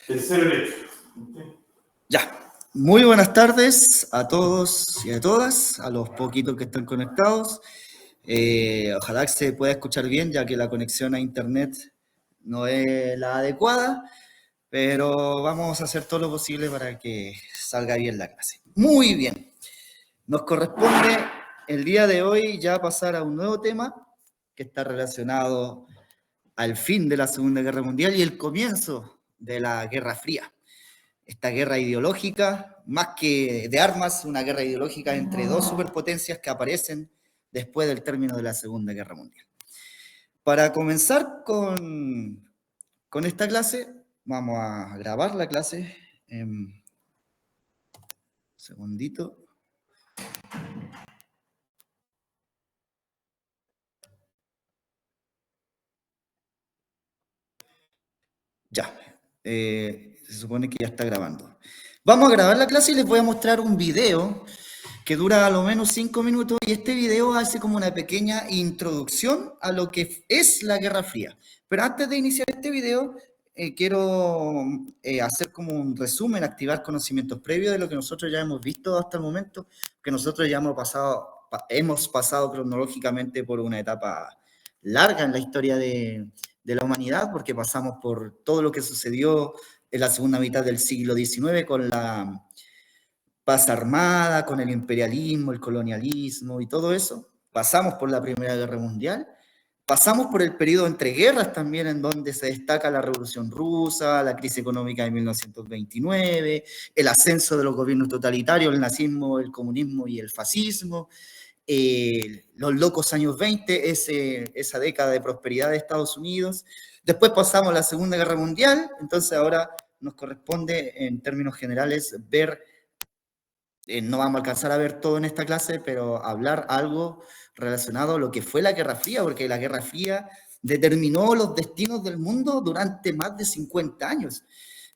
Tercer derecho. Ya. Muy buenas tardes a todos y a todas, a los poquitos que están conectados. Ojalá que se pueda escuchar bien, ya que la conexión a internet no es la adecuada, pero vamos a hacer todo lo posible para que salga bien la clase. Muy bien. Nos corresponde el día de hoy ya pasar a un nuevo tema que está relacionado al fin de la Segunda Guerra Mundial y el comienzo de la Guerra Fría. Esta guerra ideológica, más que de armas, una guerra ideológica entre dos superpotencias que aparecen después del término de la Segunda Guerra Mundial. Para comenzar con esta clase, vamos a grabar la clase. Segundito. Ya, se supone que ya está grabando. Vamos a grabar la clase y les voy a mostrar un video que dura a lo menos 5 minutos y este video hace como una pequeña introducción a lo que es la Guerra Fría. Pero antes de iniciar este video, quiero hacer como un resumen, activar conocimientos previos de lo que nosotros ya hemos visto hasta el momento, que nosotros ya hemos pasado cronológicamente por una etapa larga en la historia de la humanidad, porque pasamos por todo lo que sucedió en la segunda mitad del siglo XIX con la paz armada, con el imperialismo, el colonialismo y todo eso. Pasamos por la Primera Guerra Mundial, pasamos por el periodo entre guerras también, en donde se destaca la Revolución Rusa, la crisis económica de 1929, el ascenso de los gobiernos totalitarios, el nazismo, el comunismo y el fascismo, los locos años 20, esa década de prosperidad de Estados Unidos. Después pasamos a la Segunda Guerra Mundial, entonces ahora nos corresponde, en términos generales, ver, no vamos a alcanzar a ver todo en esta clase, pero hablar algo relacionado a lo que fue la Guerra Fría, porque la Guerra Fría determinó los destinos del mundo durante más de 50 años.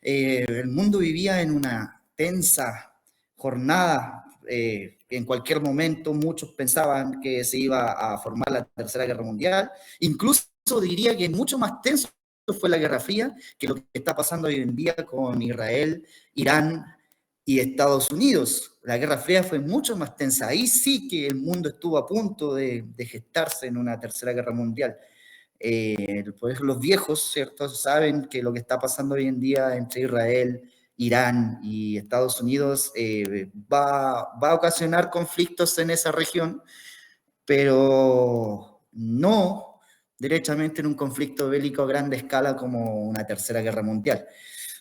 El mundo vivía en una tensa jornada. En cualquier momento muchos pensaban que se iba a formar la Tercera Guerra Mundial. Incluso diría que mucho más tenso fue la Guerra Fría que lo que está pasando hoy en día con Israel, Irán y Estados Unidos. La Guerra Fría fue mucho más tensa. Ahí sí que el mundo estuvo a punto de gestarse en una Tercera Guerra Mundial. Por eso los viejos, ¿cierto?, saben que lo que está pasando hoy en día entre Israel, Irán y Estados Unidos va a ocasionar conflictos en esa región, pero no derechamente en un conflicto bélico a gran escala como una Tercera Guerra Mundial.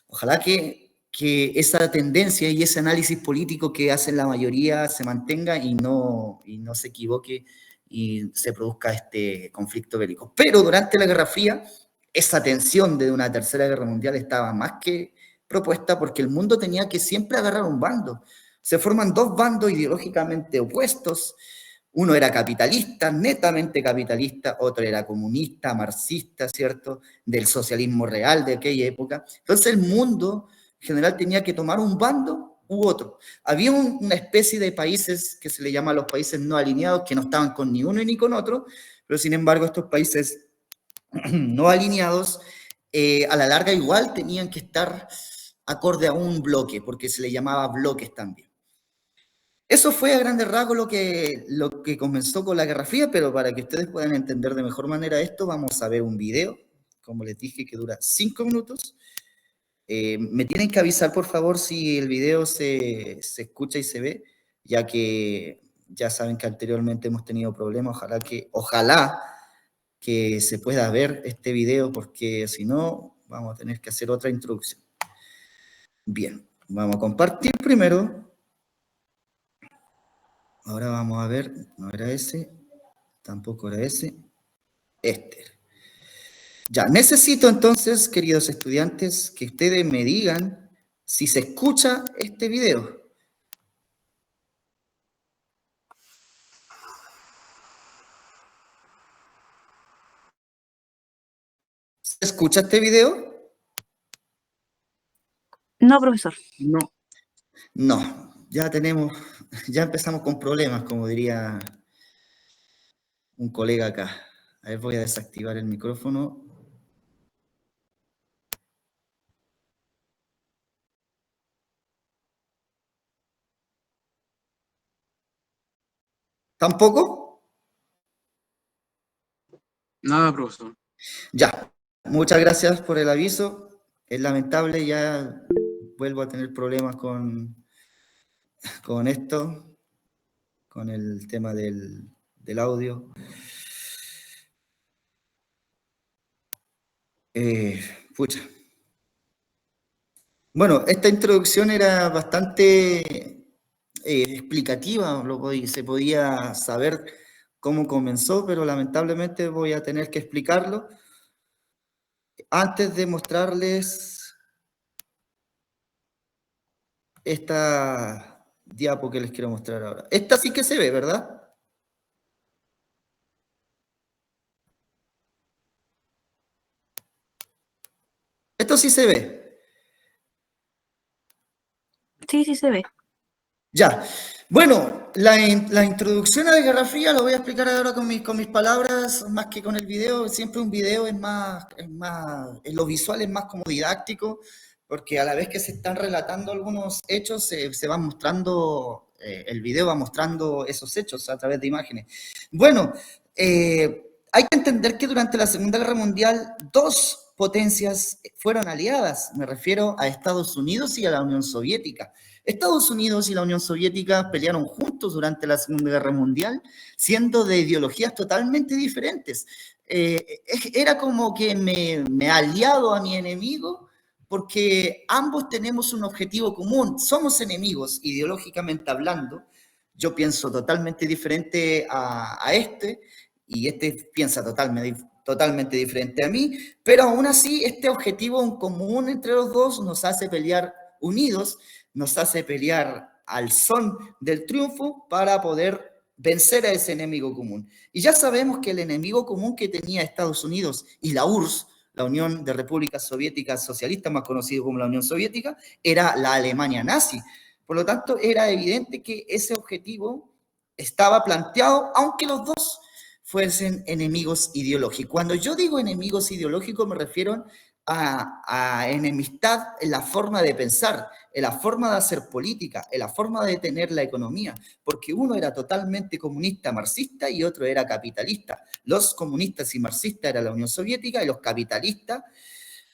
Ojalá que esa tendencia y ese análisis político que hacen la mayoría se mantenga y no se equivoque y se produzca este conflicto bélico. Pero durante la Guerra Fría, esa tensión de una Tercera Guerra Mundial estaba más que propuesta porque el mundo tenía que siempre agarrar un bando. Se forman dos bandos ideológicamente opuestos. Uno era capitalista, netamente capitalista, otro era comunista, marxista, ¿cierto?, del socialismo real de aquella época. Entonces el mundo en general tenía que tomar un bando u otro. Había una especie de países que se le llama los países no alineados, que no estaban con ni uno ni con otro, pero sin embargo estos países no alineados a la larga igual tenían que estar acorde a un bloque, porque se le llamaba bloques también. Eso fue a grandes rasgos lo que comenzó con la Guerra Fría, pero para que ustedes puedan entender de mejor manera esto, vamos a ver un video, como les dije, que dura 5 minutos. Me tienen que avisar, por favor, si el video se escucha y se ve, ya que ya saben que anteriormente hemos tenido problemas. Ojalá que se pueda ver este video, porque si no, vamos a tener que hacer otra introducción. Bien, vamos a compartir primero. Ahora vamos a ver, no era ese, tampoco era ese, este. Ya, necesito entonces, queridos estudiantes, que ustedes me digan si se escucha este video. ¿Se escucha este video? No, profesor. No, ya empezamos con problemas, como diría un colega acá. A ver, voy a desactivar el micrófono. ¿Tampoco? Nada, profesor. Ya, muchas gracias por el aviso. Es lamentable, ya vuelvo a tener problemas con esto, con el tema del audio. Pucha. Bueno, esta introducción era bastante explicativa, se podía saber cómo comenzó, pero lamentablemente voy a tener que explicarlo antes de mostrarles esta diapo que les quiero mostrar ahora. Esta sí que se ve, ¿verdad? Esto sí se ve. Sí, sí se ve. Ya. Bueno, la introducción a la Guerra Fría lo voy a explicar ahora con mis palabras, más que con el video. Siempre un video en lo visual es más como didáctico, porque a la vez que se están relatando algunos hechos, se van mostrando, el video va mostrando esos hechos a través de imágenes. Bueno, hay que entender que durante la Segunda Guerra Mundial, dos potencias fueron aliadas. Me refiero a Estados Unidos y a la Unión Soviética. Estados Unidos y la Unión Soviética pelearon juntos durante la Segunda Guerra Mundial, siendo de ideologías totalmente diferentes. Era como que me he aliado a mi enemigo porque ambos tenemos un objetivo común. Somos enemigos, ideológicamente hablando. Yo pienso totalmente diferente a este y este piensa totalmente diferente a mí, pero aún así este objetivo en común entre los dos nos hace pelear unidos, nos hace pelear al son del triunfo para poder vencer a ese enemigo común. Y ya sabemos que el enemigo común que tenía Estados Unidos y la URSS, la Unión de Repúblicas Soviéticas Socialistas, más conocido como la Unión Soviética, era la Alemania nazi. Por lo tanto, era evidente que ese objetivo estaba planteado, aunque los dos fuesen enemigos ideológicos. Cuando yo digo enemigos ideológicos me refiero a enemistad en la forma de pensar, en la forma de hacer política, en la forma de tener la economía, porque uno era totalmente comunista marxista y otro era capitalista. Los comunistas y marxistas era la Unión Soviética y los capitalistas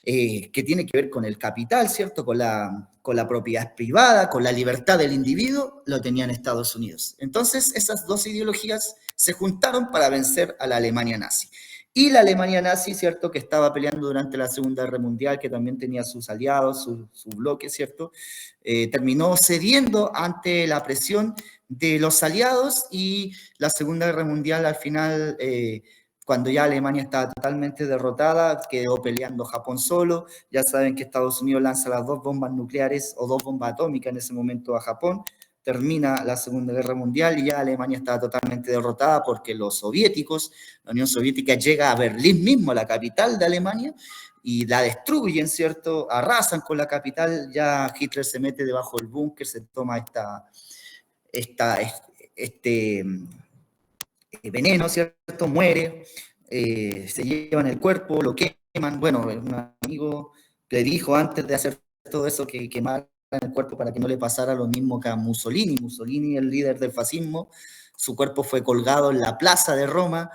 que tiene que ver con el capital, ¿cierto? Con la propiedad privada, con la libertad del individuo, lo tenían Estados Unidos. Entonces, esas dos ideologías se juntaron para vencer a la Alemania nazi. Y la Alemania nazi, ¿cierto? Que estaba peleando durante la Segunda Guerra Mundial, que también tenía sus aliados, su bloque, ¿cierto? Terminó cediendo ante la presión de los aliados y la Segunda Guerra Mundial al final cuando ya Alemania estaba totalmente derrotada, quedó peleando Japón solo. Ya saben que Estados Unidos lanza las dos bombas nucleares o dos bombas atómicas en ese momento a Japón. Termina la Segunda Guerra Mundial y ya Alemania estaba totalmente derrotada porque los soviéticos, la Unión Soviética llega a Berlín mismo, la capital de Alemania, y la destruyen, ¿cierto? Arrasan con la capital, ya Hitler se mete debajo del búnker, se toma este veneno, ¿cierto? Muere, se llevan el cuerpo, lo queman. Bueno, un amigo le dijo antes de hacer todo eso que quemaran el cuerpo para que no le pasara lo mismo que a Mussolini. Mussolini, el líder del fascismo, su cuerpo fue colgado en la plaza de Roma,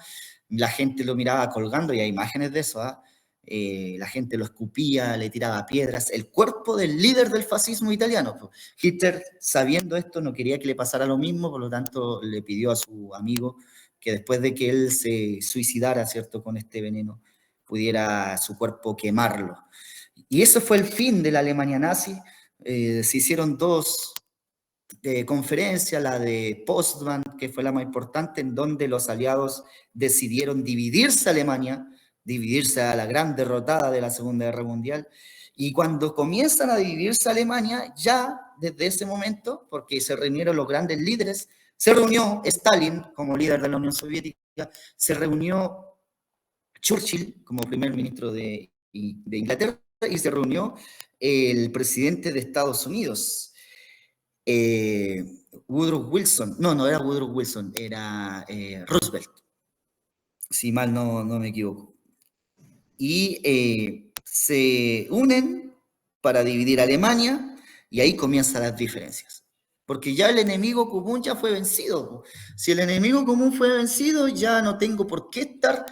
la gente lo miraba colgando y hay imágenes de eso, ¿ah? La gente lo escupía, le tiraba piedras, el cuerpo del líder del fascismo italiano. Hitler, sabiendo esto, no quería que le pasara lo mismo, por lo tanto le pidió a su amigo que después de que él se suicidara, ¿cierto?, con este veneno, pudiera su cuerpo quemarlo. Y eso fue el fin de la Alemania nazi. Se hicieron dos conferencias, la de Potsdam, que fue la más importante, en donde los aliados decidieron dividirse Alemania, dividirse a la gran derrotada de la Segunda Guerra Mundial. Y cuando comienzan a dividirse Alemania, ya desde ese momento, porque se reunieron los grandes líderes, se reunió Stalin como líder de la Unión Soviética, se reunió Churchill como primer ministro de Inglaterra y se reunió el presidente de Estados Unidos, Woodrow Wilson. No era Woodrow Wilson, era Roosevelt, si mal no me equivoco. Y se unen para dividir Alemania y ahí comienzan las diferencias. porque ya el enemigo común ya fue vencido. Si el enemigo común fue vencido, ya no tengo por qué estar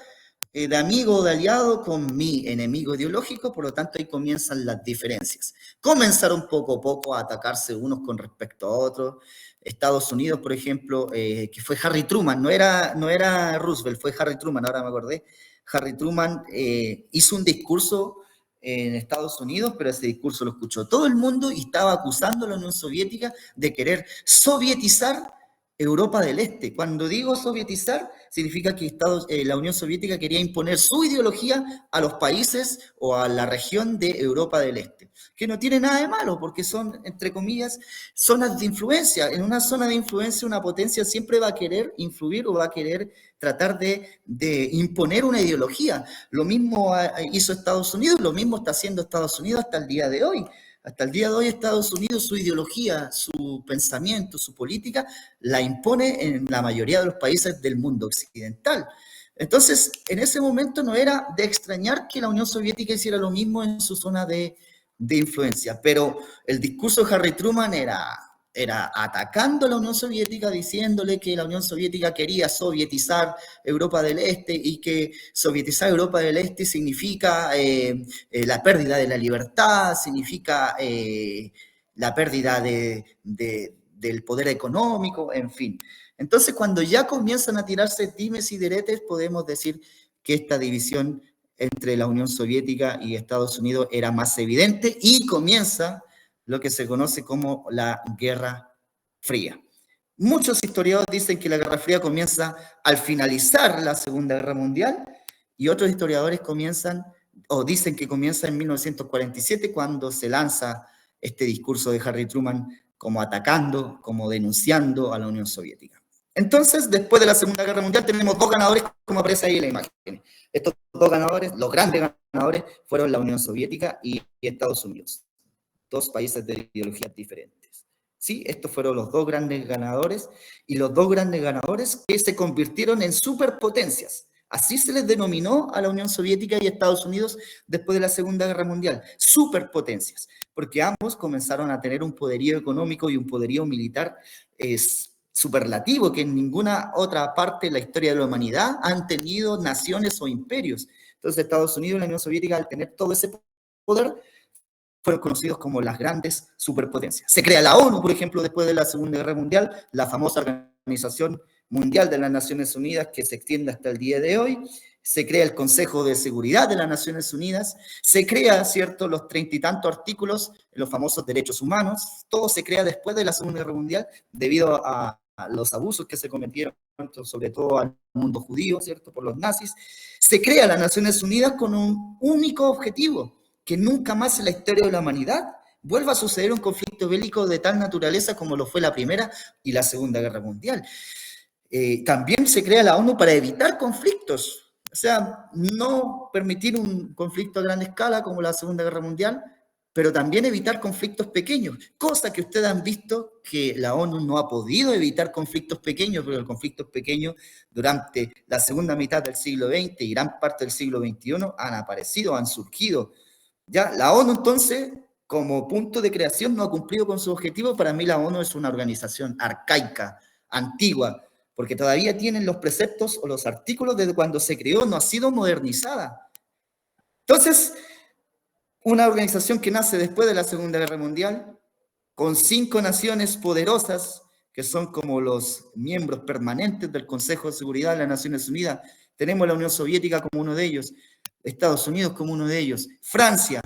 de amigo o de aliado con mi enemigo ideológico, por lo tanto ahí comienzan las diferencias. Comenzaron poco a poco a atacarse unos con respecto a otros. Estados Unidos, por ejemplo, que fue Harry Truman, no era Roosevelt, fue Harry Truman, ahora me acordé. Harry Truman hizo un discurso en Estados Unidos, pero ese discurso lo escuchó todo el mundo y estaba acusando a la Unión Soviética de querer sovietizar Europa del Este. Cuando digo sovietizar, significa que la Unión Soviética quería imponer su ideología a los países o a la región de Europa del Este, que no tiene nada de malo, porque son, entre comillas, zonas de influencia. En una zona de influencia, una potencia siempre va a querer influir o va a querer tratar de imponer una ideología. Lo mismo hizo Estados Unidos, lo mismo está haciendo Estados Unidos hasta el día de hoy. Hasta el día de hoy Estados Unidos, su ideología, su pensamiento, su política, la impone en la mayoría de los países del mundo occidental. Entonces, en ese momento no era de extrañar que la Unión Soviética hiciera lo mismo en su zona de influencia, pero el discurso de Harry Truman era atacando a la Unión Soviética, diciéndole que la Unión Soviética quería sovietizar Europa del Este y que sovietizar Europa del Este significa la pérdida de la libertad, significa la pérdida del poder económico, en fin. Entonces, cuando ya comienzan a tirarse dimes y diretes, podemos decir que esta división entre la Unión Soviética y Estados Unidos era más evidente y comienza lo que se conoce como la Guerra Fría. Muchos historiadores dicen que la Guerra Fría comienza al finalizar la Segunda Guerra Mundial y otros historiadores dicen que comienza en 1947 cuando se lanza este discurso de Harry Truman como atacando, como denunciando a la Unión Soviética. Entonces, después de la Segunda Guerra Mundial tenemos dos ganadores, como aparece ahí en la imagen. Estos dos ganadores, los grandes ganadores, fueron la Unión Soviética y Estados Unidos. Dos países de ideologías diferentes. Sí, estos fueron los dos grandes ganadores y los dos grandes ganadores que se convirtieron en superpotencias. Así se les denominó a la Unión Soviética y Estados Unidos después de la Segunda Guerra Mundial, superpotencias, porque ambos comenzaron a tener un poderío económico y un poderío militar superlativo que en ninguna otra parte de la historia de la humanidad han tenido naciones o imperios. Entonces Estados Unidos y la Unión Soviética, al tener todo ese poder, fueron conocidos como las grandes superpotencias. Se crea la ONU, por ejemplo, después de la Segunda Guerra Mundial, la famosa Organización Mundial de las Naciones Unidas, que se extiende hasta el día de hoy. Se crea el Consejo de Seguridad de las Naciones Unidas. Se crea, ¿cierto?, los 30 y tantos artículos, los famosos derechos humanos. Todo se crea después de la Segunda Guerra Mundial, debido a los abusos que se cometieron, sobre todo al mundo judío, ¿cierto?, por los nazis. Se crea las Naciones Unidas con un único objetivo: que nunca más en la historia de la humanidad vuelva a suceder un conflicto bélico de tal naturaleza como lo fue la Primera y la Segunda Guerra Mundial. También se crea la ONU para evitar conflictos, o sea, no permitir un conflicto a gran escala como la Segunda Guerra Mundial, pero también evitar conflictos pequeños, cosa que ustedes han visto que la ONU no ha podido evitar conflictos pequeños, porque los conflictos pequeños durante la segunda mitad del siglo XX y gran parte del siglo XXI han aparecido, han surgido. Ya, la ONU entonces, como punto de creación, no ha cumplido con su objetivo. Para mí la ONU es una organización arcaica, antigua, porque todavía tienen los preceptos o los artículos desde cuando se creó, no ha sido modernizada. Entonces, una organización que nace después de la Segunda Guerra Mundial, con 5 naciones poderosas, que son como los miembros permanentes del Consejo de Seguridad de las Naciones Unidas. Tenemos la Unión Soviética como uno de ellos, Estados Unidos como uno de ellos, Francia,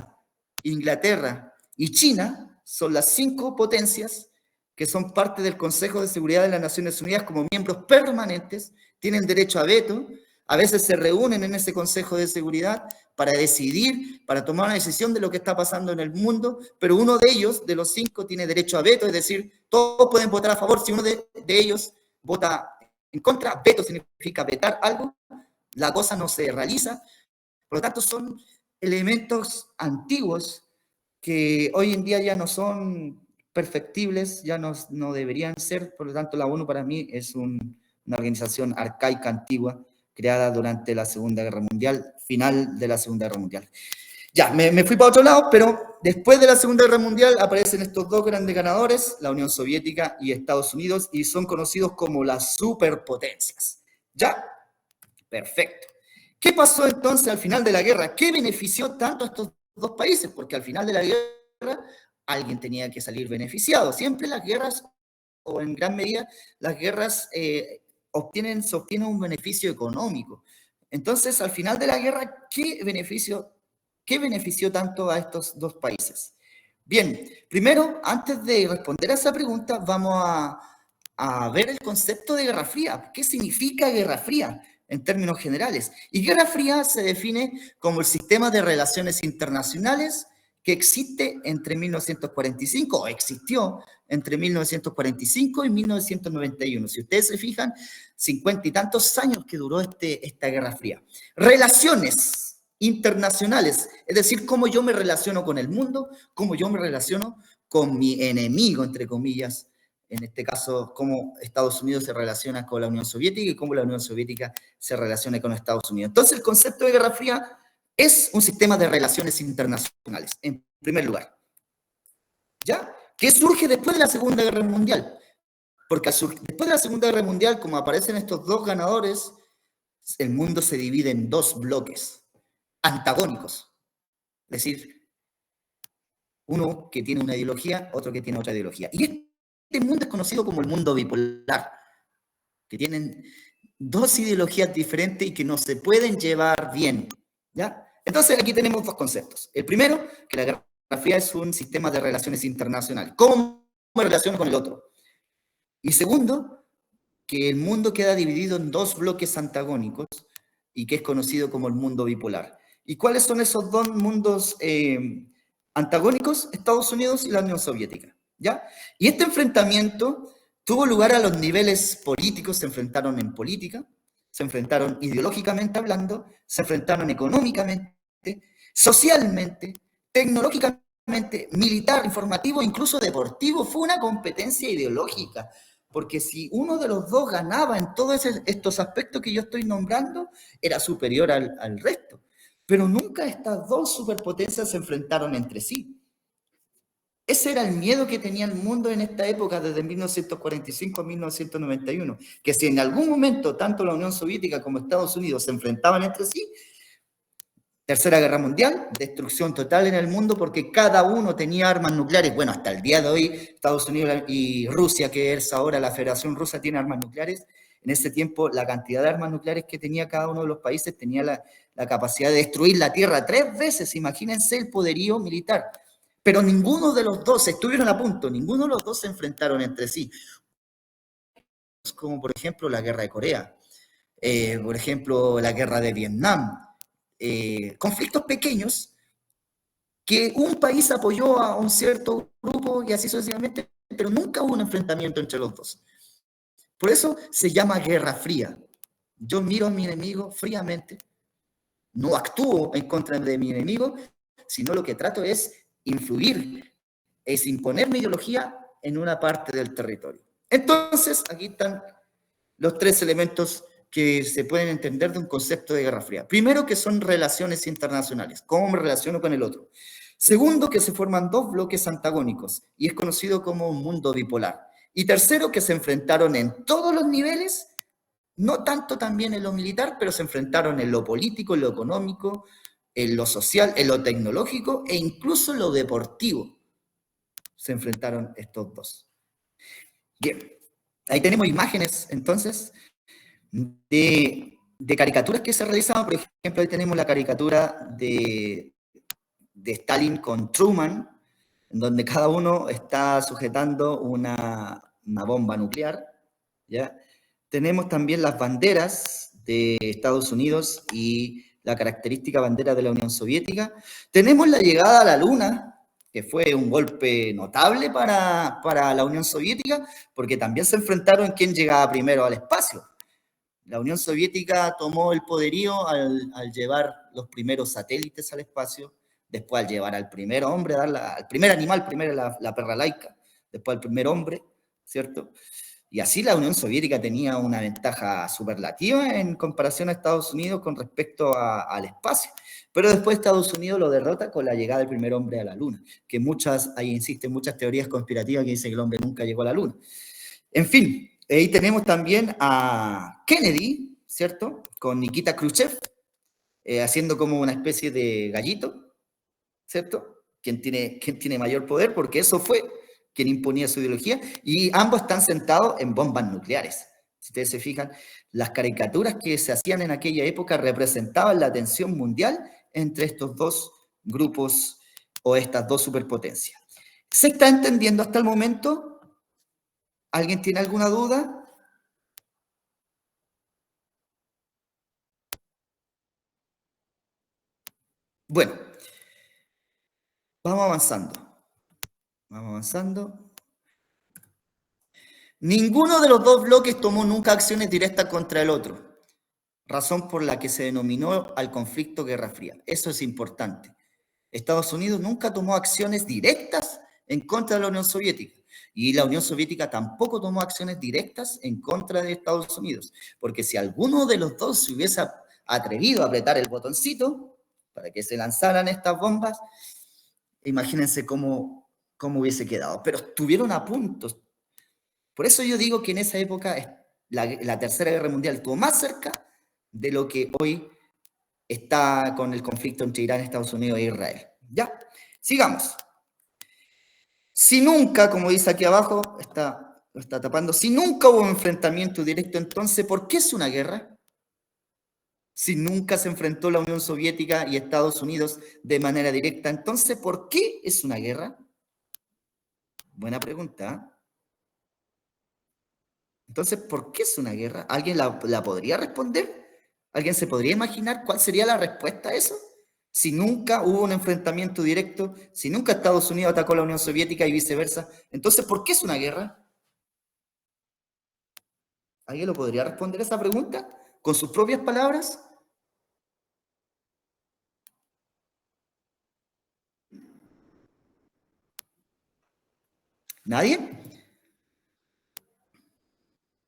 Inglaterra y China son las 5 potencias que son parte del Consejo de Seguridad de las Naciones Unidas como miembros permanentes, tienen derecho a veto, a veces se reúnen en ese Consejo de Seguridad para decidir, para tomar una decisión de lo que está pasando en el mundo, pero uno de ellos, de los 5, tiene derecho a veto, es decir, todos pueden votar a favor. Si uno de ellos vota en contra, veto significa vetar algo, la cosa no se realiza. Por lo tanto, son elementos antiguos que hoy en día ya no son perfectibles, ya no deberían ser. Por lo tanto, la ONU para mí es una organización arcaica, antigua, creada durante la Segunda Guerra Mundial, final de la Segunda Guerra Mundial. Ya, me fui para otro lado, pero después de la Segunda Guerra Mundial aparecen estos dos grandes ganadores, la Unión Soviética y Estados Unidos, y son conocidos como las superpotencias. ¿Ya? Perfecto. ¿Qué pasó entonces al final de la guerra? ¿Qué benefició tanto a estos dos países? Porque al final de la guerra alguien tenía que salir beneficiado. Siempre las guerras, o en gran medida, las guerras se obtiene un beneficio económico. Entonces, al final de la guerra, ¿qué benefició tanto a estos dos países? Bien, primero, antes de responder a esa pregunta, vamos a ver el concepto de Guerra Fría. ¿Qué significa Guerra Fría en términos generales? Y Guerra Fría se define como el sistema de relaciones internacionales que existe entre 1945, o existió entre 1945 y 1991. Si ustedes se fijan, 50 y tantos años que duró esta Guerra Fría. Relaciones internacionales, es decir, cómo yo me relaciono con el mundo, cómo yo me relaciono con mi enemigo, entre comillas, en este caso, cómo Estados Unidos se relaciona con la Unión Soviética y cómo la Unión Soviética se relaciona con Estados Unidos. Entonces, el concepto de Guerra Fría es un sistema de relaciones internacionales, en primer lugar. ¿Ya? ¿Qué surge después de la Segunda Guerra Mundial? Porque después de la Segunda Guerra Mundial, como aparecen estos dos ganadores, el mundo se divide en dos bloques antagónicos. Es decir, uno que tiene una ideología, otro que tiene otra ideología. Y este mundo es conocido como el mundo bipolar, que tienen dos ideologías diferentes y que no se pueden llevar bien. ¿Ya? Entonces aquí tenemos dos conceptos. El primero, que la Guerra Fría es un sistema de relaciones internacionales. ¿Cómo me relaciono con el otro? Y segundo, que el mundo queda dividido en dos bloques antagónicos y que es conocido como el mundo bipolar. ¿Y cuáles son esos dos mundos antagónicos? Estados Unidos y la Unión Soviética. ¿Ya? Y este enfrentamiento tuvo lugar a los niveles políticos, se enfrentaron en política, se enfrentaron ideológicamente hablando, se enfrentaron económicamente, socialmente, tecnológicamente, militar, informativo, incluso deportivo. Fue una competencia ideológica, porque si uno de los dos ganaba en todos estos aspectos que yo estoy nombrando, era superior al resto. Pero nunca estas dos superpotencias se enfrentaron entre sí. Ese era el miedo que tenía el mundo en esta época, desde 1945 a 1991, que si en algún momento tanto la Unión Soviética como Estados Unidos se enfrentaban entre sí, Tercera Guerra Mundial, destrucción total en el mundo porque cada uno tenía armas nucleares. Bueno, hasta el día de hoy, Estados Unidos y Rusia, que es ahora la Federación Rusa, tiene armas nucleares. En ese tiempo, la cantidad de armas nucleares que tenía cada uno de los países tenía la capacidad de destruir la Tierra 3 veces. Imagínense el poderío militar. Pero ninguno de los dos estuvieron a punto, ninguno de los dos se enfrentaron entre sí. Como por ejemplo la Guerra de Corea, por ejemplo la Guerra de Vietnam. Conflictos pequeños que un país apoyó a un cierto grupo y así sucesivamente, pero nunca hubo un enfrentamiento entre los dos. Por eso se llama Guerra Fría. Yo miro a mi enemigo fríamente, no actúo en contra de mi enemigo, sino lo que trato es influir, es imponer mi ideología en una parte del territorio. Entonces, aquí están los tres elementos que se pueden entender de un concepto de Guerra Fría. Primero, que son relaciones internacionales, cómo me relaciono con el otro. Segundo, que se forman dos bloques antagónicos y es conocido como un mundo bipolar. Y tercero, que se enfrentaron en todos los niveles, no tanto también en lo militar, pero se enfrentaron en lo político, en lo económico, en lo social, en lo tecnológico e incluso en lo deportivo. Se enfrentaron estos dos. Bien, ahí tenemos imágenes entonces de caricaturas que se realizaban. Por ejemplo, ahí tenemos la caricatura de Stalin con Truman, en donde cada uno está sujetando una bomba nuclear, ¿ya? Tenemos también las banderas de Estados Unidos y la característica bandera de la Unión Soviética. Tenemos la llegada a la Luna, que fue un golpe notable para la Unión Soviética, porque también se enfrentaron en quién llegaba primero al espacio. La Unión Soviética tomó el poderío al llevar los primeros satélites al espacio, después al llevar al primer hombre, al primer animal, primero la perra laica, después al primer hombre, ¿cierto? Y así la Unión Soviética tenía una ventaja superlativa en comparación a Estados Unidos con respecto al espacio. Pero después Estados Unidos lo derrota con la llegada del primer hombre a la Luna, que ahí insisten muchas teorías conspirativas que dicen que el hombre nunca llegó a la Luna. En fin, ahí tenemos también a Kennedy, ¿cierto? Con Nikita Khrushchev, haciendo como una especie de gallito, ¿cierto? ¿Quién tiene mayor poder? Porque eso fue quien imponía su ideología, y ambos están sentados en bombas nucleares. Si ustedes se fijan, las caricaturas que se hacían en aquella época representaban la tensión mundial entre estos dos grupos o estas dos superpotencias. ¿Se está entendiendo hasta el momento? ¿Alguien tiene alguna duda? Bueno, vamos avanzando. Vamos avanzando. Ninguno de los dos bloques tomó nunca acciones directas contra el otro, razón por la que se denominó al conflicto Guerra Fría. Eso es importante. Estados Unidos nunca tomó acciones directas en contra de la Unión Soviética, y la Unión Soviética tampoco tomó acciones directas en contra de Estados Unidos, porque si alguno de los dos se hubiese atrevido a apretar el botoncito para que se lanzaran estas bombas, imagínense cómo hubiese quedado. Pero estuvieron a punto. Por eso yo digo que en esa época la Tercera Guerra Mundial estuvo más cerca de lo que hoy está con el conflicto entre Irán, Estados Unidos e Israel. Ya, sigamos. Si nunca, como dice aquí abajo, lo está tapando, si nunca hubo un enfrentamiento directo, entonces, ¿por qué es una guerra? Si nunca se enfrentó la Unión Soviética y Estados Unidos de manera directa, entonces, ¿por qué es una guerra? Buena pregunta. Entonces, ¿por qué es una guerra? ¿Alguien la podría responder? ¿Alguien se podría imaginar cuál sería la respuesta a eso? Si nunca hubo un enfrentamiento directo, si nunca Estados Unidos atacó a la Unión Soviética y viceversa, entonces, ¿por qué es una guerra? ¿Alguien lo podría responder esa pregunta con sus propias palabras? ¿Nadie?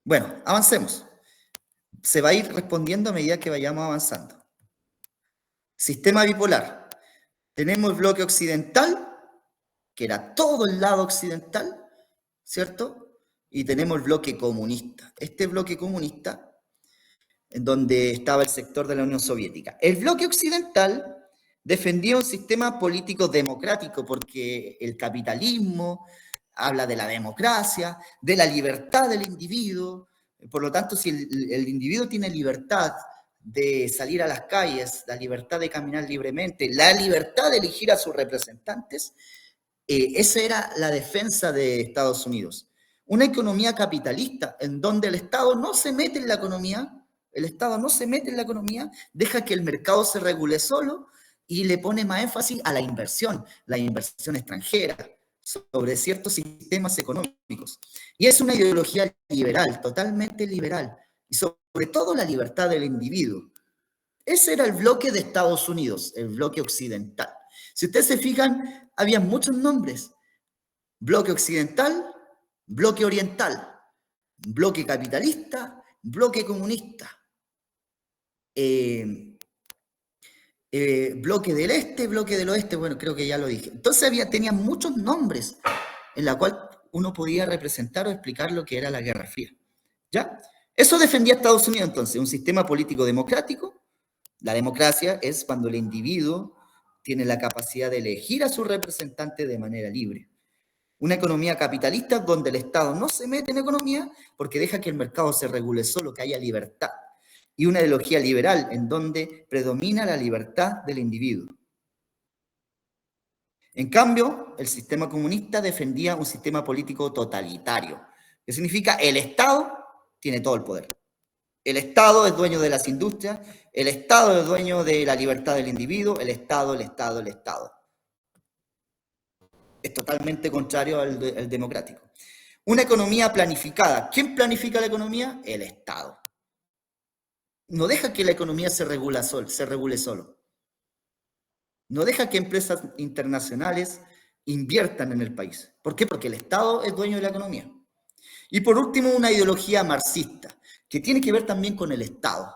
Bueno, avancemos. Se va a ir respondiendo a medida que vayamos avanzando. Sistema bipolar. Tenemos el bloque occidental, que era todo el lado occidental, ¿cierto? Y tenemos el bloque comunista. Este bloque comunista, en donde estaba el sector de la Unión Soviética. El bloque occidental defendía un sistema político democrático, porque el capitalismo habla de la democracia, de la libertad del individuo. Por lo tanto, si el individuo tiene libertad de salir a las calles, la libertad de caminar libremente, la libertad de elegir a sus representantes, esa era la defensa de Estados Unidos. Una economía capitalista en donde el Estado no se mete en la economía, deja que el mercado se regule solo y le pone más énfasis a la inversión extranjera, sobre ciertos sistemas económicos. Y es una ideología liberal, totalmente liberal, y sobre todo la libertad del individuo. Ese era el bloque de Estados Unidos, el bloque occidental. Si ustedes se fijan, había muchos nombres. Bloque occidental, bloque oriental, bloque capitalista, bloque comunista, bloque del este, bloque del oeste, bueno, creo que ya lo dije. Entonces tenía muchos nombres en la cual uno podía representar o explicar lo que era la Guerra Fría. ¿Ya? Eso defendía Estados Unidos entonces, un sistema político democrático. La democracia es cuando el individuo tiene la capacidad de elegir a su representante de manera libre. Una economía capitalista donde el Estado no se mete en economía porque deja que el mercado se regule solo, que haya libertad. Y una ideología liberal en donde predomina la libertad del individuo. En cambio, el sistema comunista defendía un sistema político totalitario, que significa el Estado tiene todo el poder. El Estado es dueño de las industrias, el Estado es dueño de la libertad del individuo, el Estado. Es totalmente contrario al democrático. Una economía planificada. ¿Quién planifica la economía? El Estado. No deja que la economía se regule solo. No deja que empresas internacionales inviertan en el país. ¿Por qué? Porque el Estado es dueño de la economía. Y por último, una ideología marxista, que tiene que ver también con el Estado.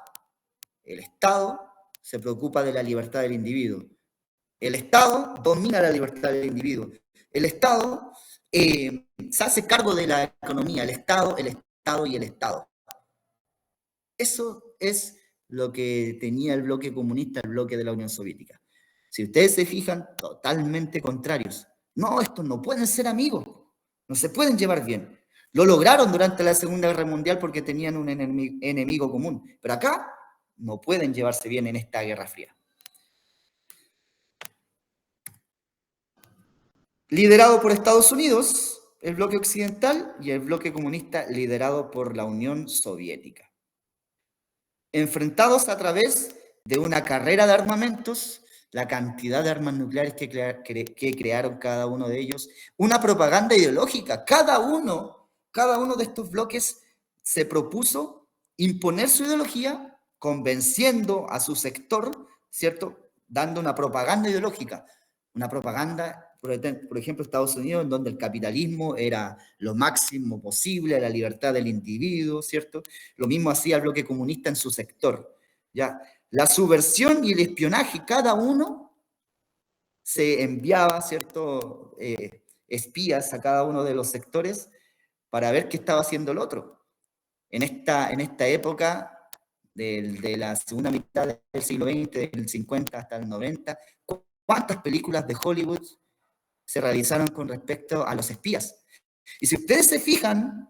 El Estado se preocupa de la libertad del individuo. El Estado domina la libertad del individuo. El Estado se hace cargo de la economía. El Estado y el Estado. Eso es lo que tenía el bloque comunista, el bloque de la Unión Soviética. Si ustedes se fijan, totalmente contrarios. No, estos no pueden ser amigos, no se pueden llevar bien. Lo lograron durante la Segunda Guerra Mundial porque tenían un enemigo común, pero acá no pueden llevarse bien en esta Guerra Fría. Liderado por Estados Unidos, el bloque occidental, y el bloque comunista liderado por la Unión Soviética. Enfrentados a través de una carrera de armamentos, la cantidad de armas nucleares que crearon cada uno de ellos, una propaganda ideológica. Cada uno de estos bloques se propuso imponer su ideología, convenciendo a su sector, ¿cierto? Dando una propaganda ideológica, una propaganda, por ejemplo, Estados Unidos, en donde el capitalismo era lo máximo posible, la libertad del individuo, ¿cierto? Lo mismo hacía el bloque comunista en su sector, ¿ya? La subversión y el espionaje, cada uno se enviaba, ¿cierto? Espías a cada uno de los sectores para ver qué estaba haciendo el otro. En esta época de la segunda mitad del siglo XX, del 50 hasta el 90, ¿cuántas películas de Hollywood se realizaron con respecto a los espías? Y si ustedes se fijan,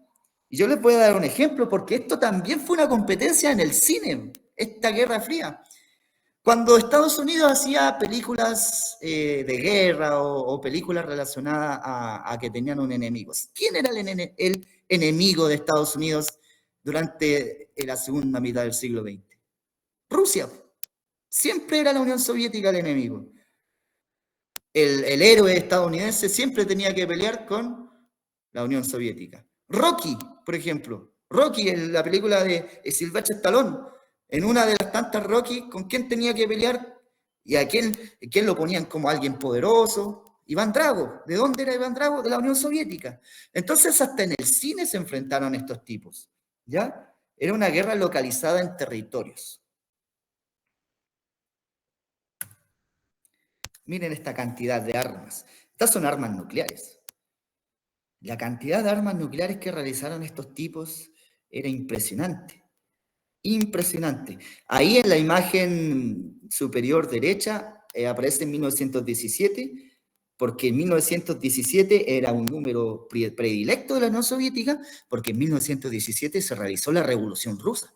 y yo les voy a dar un ejemplo, porque esto también fue una competencia en el cine, esta Guerra Fría. Cuando Estados Unidos hacía películas de guerra o películas relacionadas a que tenían un enemigo, ¿quién era el enemigo de Estados Unidos durante la segunda mitad del siglo XX? Rusia. Siempre era la Unión Soviética el enemigo. El héroe estadounidense siempre tenía que pelear con la Unión Soviética. Rocky, por ejemplo. Rocky, en la película de Sylvester Stallone, en una de las tantas Rocky, ¿con quién tenía que pelear? ¿Y a quién lo ponían como alguien poderoso? Iván Drago. ¿De dónde era Iván Drago? De la Unión Soviética. Entonces, hasta en el cine se enfrentaron estos tipos. ¿Ya? Era una guerra localizada en territorios. Miren esta cantidad de armas. Estas son armas nucleares. La cantidad de armas nucleares que realizaron estos tipos era impresionante. Impresionante. Ahí en la imagen superior derecha aparece en 1917, porque en 1917 era un número predilecto de la Unión Soviética, porque en 1917 se realizó la Revolución Rusa.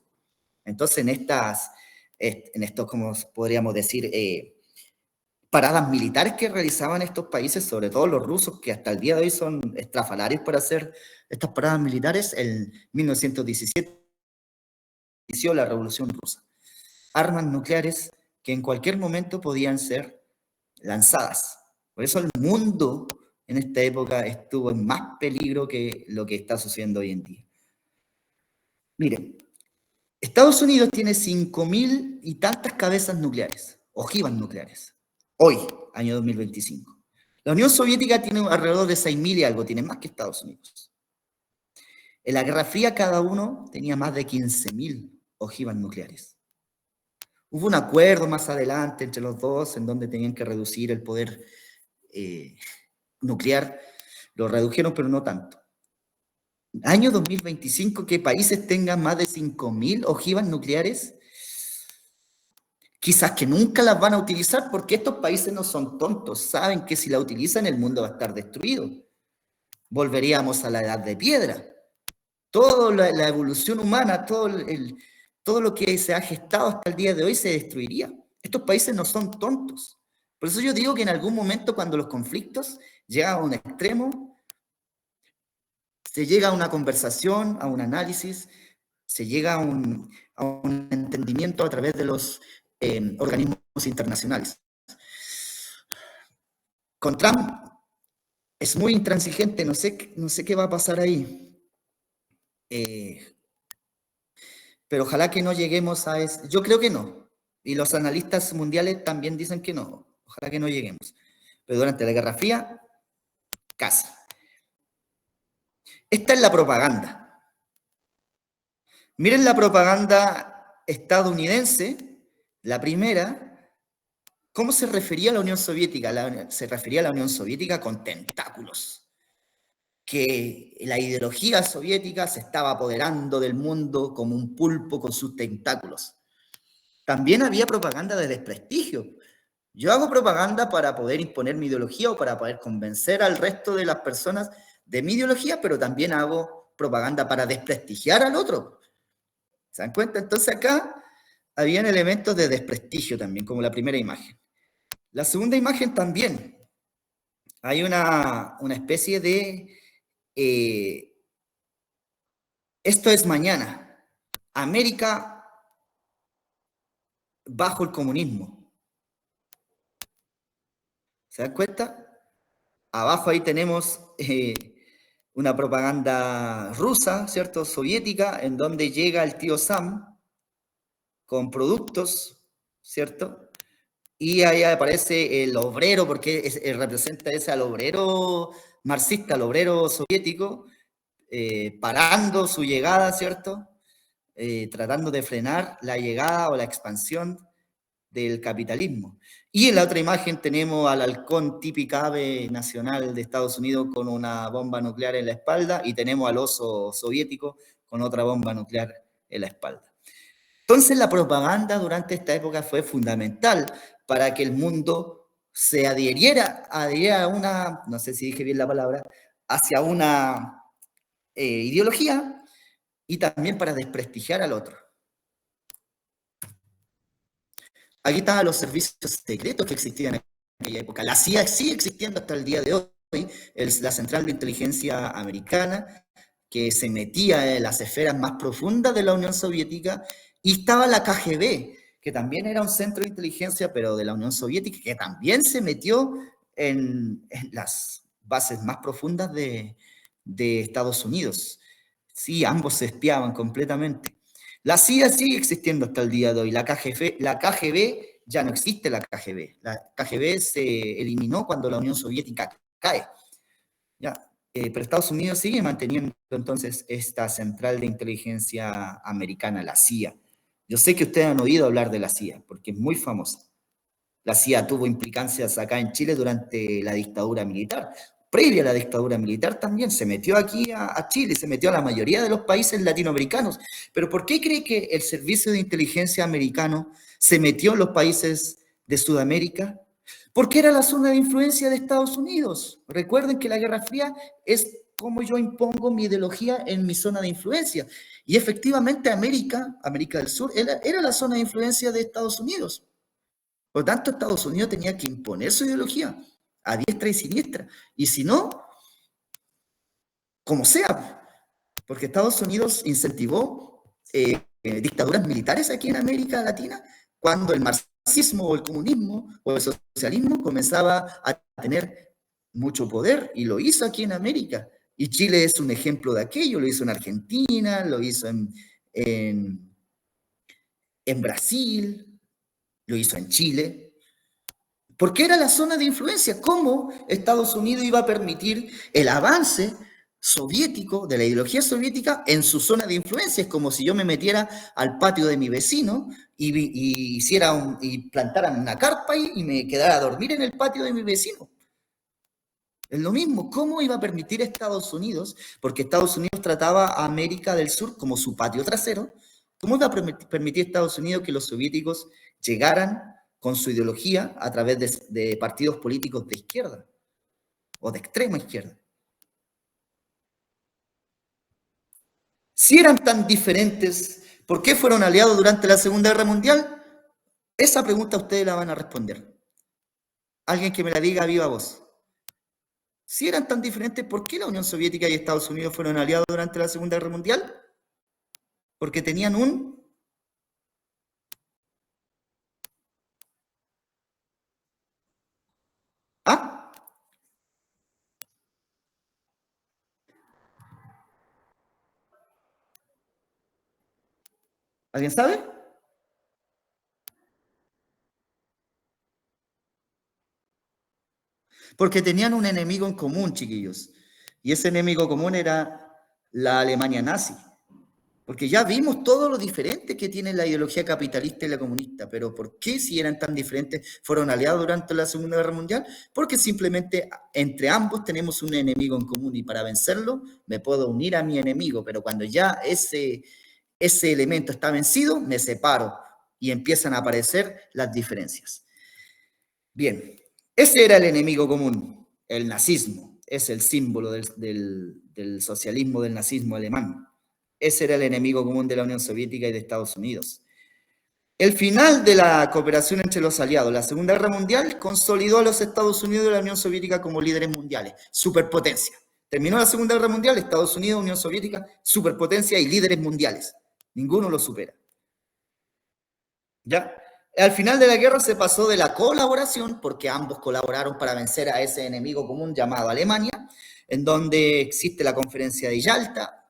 Entonces, en estos, como podríamos decir, paradas militares que realizaban estos países, sobre todo los rusos, que hasta el día de hoy son estrafalarios para hacer estas paradas militares, en 1917 inició la Revolución Rusa. Armas nucleares que en cualquier momento podían ser lanzadas. Por eso el mundo en esta época estuvo en más peligro que lo que está sucediendo hoy en día. Miren, Estados Unidos tiene 5.000 y tantas cabezas nucleares, ojivas nucleares, hoy, año 2025. La Unión Soviética tiene alrededor de 6.000 y algo, tiene más que Estados Unidos. En la Guerra Fría cada uno tenía más de 15.000 ojivas nucleares. Hubo un acuerdo más adelante entre los dos en donde tenían que reducir el poder nuclear. Lo redujeron, pero no tanto. Año 2025, que países tengan más de 5.000 ojivas nucleares, quizás que nunca las van a utilizar porque estos países no son tontos, saben que si la utilizan el mundo va a estar destruido. Volveríamos a la edad de piedra. Toda la evolución humana, todo lo que se ha gestado hasta el día de hoy se destruiría. Estos países no son tontos. Por eso yo digo que en algún momento cuando los conflictos llegan a un extremo, se llega a una conversación, a un análisis, se llega a un entendimiento a través de los organismos internacionales. Con Trump es muy intransigente, no sé qué va a pasar ahí. Pero ojalá que no lleguemos a eso. Yo creo que no. Y los analistas mundiales también dicen que no. Ojalá que no lleguemos. Pero durante la Guerra Fría, casi. Esta es la propaganda. Miren la propaganda estadounidense, la primera. ¿Cómo se refería a la Unión Soviética? Se refería a la Unión Soviética con tentáculos, que la ideología soviética se estaba apoderando del mundo como un pulpo con sus tentáculos. También había propaganda de desprestigio. Yo hago propaganda para poder imponer mi ideología o para poder convencer al resto de las personas de mi ideología, pero también hago propaganda para desprestigiar al otro. ¿Se dan cuenta? Entonces acá habían elementos de desprestigio también, como la primera imagen. La segunda imagen también. Hay una especie de... esto es mañana. América bajo el comunismo. ¿Se dan cuenta? Abajo ahí tenemos una propaganda rusa, ¿cierto? Soviética, en donde llega el tío Sam con productos, ¿cierto? Y ahí aparece el obrero, porque representa ese al obrero marxista, al obrero soviético, parando su llegada, ¿cierto? Tratando de frenar la llegada o la expansión del capitalismo. Y en la otra imagen tenemos al halcón, típica ave nacional de Estados Unidos, con una bomba nuclear en la espalda, y tenemos al oso soviético con otra bomba nuclear en la espalda. Entonces la propaganda durante esta época fue fundamental para que el mundo se adhiriera a una, no sé si dije bien la palabra, hacia una ideología, y también para desprestigiar al otro. Aquí estaban los servicios secretos que existían en aquella época. La CIA sigue existiendo hasta el día de hoy, la Central de Inteligencia Americana, que se metía en las esferas más profundas de la Unión Soviética, y estaba la KGB, que también era un centro de inteligencia, pero de la Unión Soviética, que también se metió en las bases más profundas de Estados Unidos. Sí, ambos se espiaban completamente. La CIA sigue existiendo hasta el día de hoy. La KGB ya no existe, la KGB. La KGB se eliminó cuando la Unión Soviética cae. ¿Ya? Pero Estados Unidos sigue manteniendo entonces esta central de inteligencia americana, la CIA. Yo sé que ustedes han oído hablar de la CIA, porque es muy famosa. La CIA tuvo implicancias acá en Chile durante la dictadura militar. Previa a la dictadura militar también se metió aquí a Chile, se metió a la mayoría de los países latinoamericanos. Pero ¿por qué cree que el servicio de inteligencia americano se metió en los países de Sudamérica? Porque era la zona de influencia de Estados Unidos. Recuerden que la Guerra Fría es cómo yo impongo mi ideología en mi zona de influencia. Y efectivamente América del Sur, era la zona de influencia de Estados Unidos. Por lo tanto, Estados Unidos tenía que imponer su ideología a diestra y siniestra. Y si no, como sea, porque Estados Unidos incentivó dictaduras militares aquí en América Latina cuando el marxismo o el comunismo o el socialismo comenzaba a tener mucho poder, y lo hizo aquí en América. Y Chile es un ejemplo de aquello, lo hizo en Argentina, lo hizo en Brasil, lo hizo en Chile. Porque era la zona de influencia. ¿Cómo Estados Unidos iba a permitir el avance soviético, de la ideología soviética, en su zona de influencia? Es como si yo me metiera al patio de mi vecino y plantara una carpa ahí y me quedara a dormir en el patio de mi vecino. Es lo mismo. ¿Cómo iba a permitir Estados Unidos? Porque Estados Unidos trataba a América del Sur como su patio trasero. ¿Cómo iba a permitir Estados Unidos que los soviéticos llegaran con su ideología a través de partidos políticos de izquierda o de extrema izquierda? Si eran tan diferentes, ¿por qué fueron aliados durante la Segunda Guerra Mundial? Esa pregunta ustedes la van a responder. Alguien que me la diga a viva voz. Si eran tan diferentes, ¿por qué la Unión Soviética y Estados Unidos fueron aliados durante la Segunda Guerra Mundial? Porque tenían un... ¿Ah? ¿Alguien sabe? Porque tenían un enemigo en común, chiquillos. Y ese enemigo común era la Alemania nazi. Porque ya vimos todo lo diferente que tiene la ideología capitalista y la comunista, pero ¿por qué si eran tan diferentes fueron aliados durante la Segunda Guerra Mundial? Porque simplemente entre ambos tenemos un enemigo en común y para vencerlo me puedo unir a mi enemigo, pero cuando ya ese elemento está vencido, me separo y empiezan a aparecer las diferencias. Bien, ese era el enemigo común, el nazismo, es el símbolo del socialismo, del nazismo alemán. Ese era el enemigo común de la Unión Soviética y de Estados Unidos. El final de la cooperación entre los aliados, la Segunda Guerra Mundial, consolidó a los Estados Unidos y la Unión Soviética como líderes mundiales, superpotencia. Terminó la Segunda Guerra Mundial, Estados Unidos, Unión Soviética, superpotencia y líderes mundiales. Ninguno lo supera. ¿Ya? Al final de la guerra se pasó de la colaboración, porque ambos colaboraron para vencer a ese enemigo común llamado Alemania, en donde existe la conferencia de Yalta,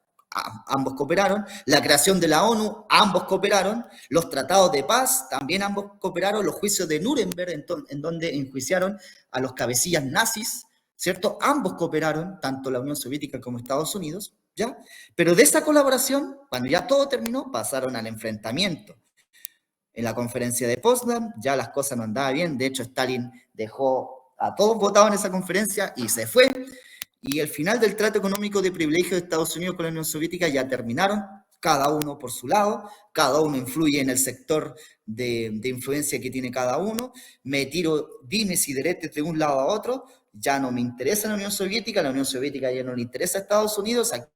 ambos cooperaron, la creación de la ONU, ambos cooperaron, los tratados de paz, también ambos cooperaron, los juicios de Nuremberg, en donde enjuiciaron a los cabecillas nazis, ¿cierto? Ambos cooperaron, tanto la Unión Soviética como Estados Unidos, ¿ya? Pero de esa colaboración, cuando ya todo terminó, pasaron al enfrentamiento. En la conferencia de Potsdam ya las cosas no andaban bien, de hecho Stalin dejó a todos votados en esa conferencia y se fue, y el final del trato económico de privilegio de Estados Unidos con la Unión Soviética ya terminaron, cada uno por su lado, cada uno influye en el sector de influencia que tiene cada uno, me tiro dimes y diretes de un lado a otro, ya no me interesa la Unión Soviética ya no le interesa a Estados Unidos, aquí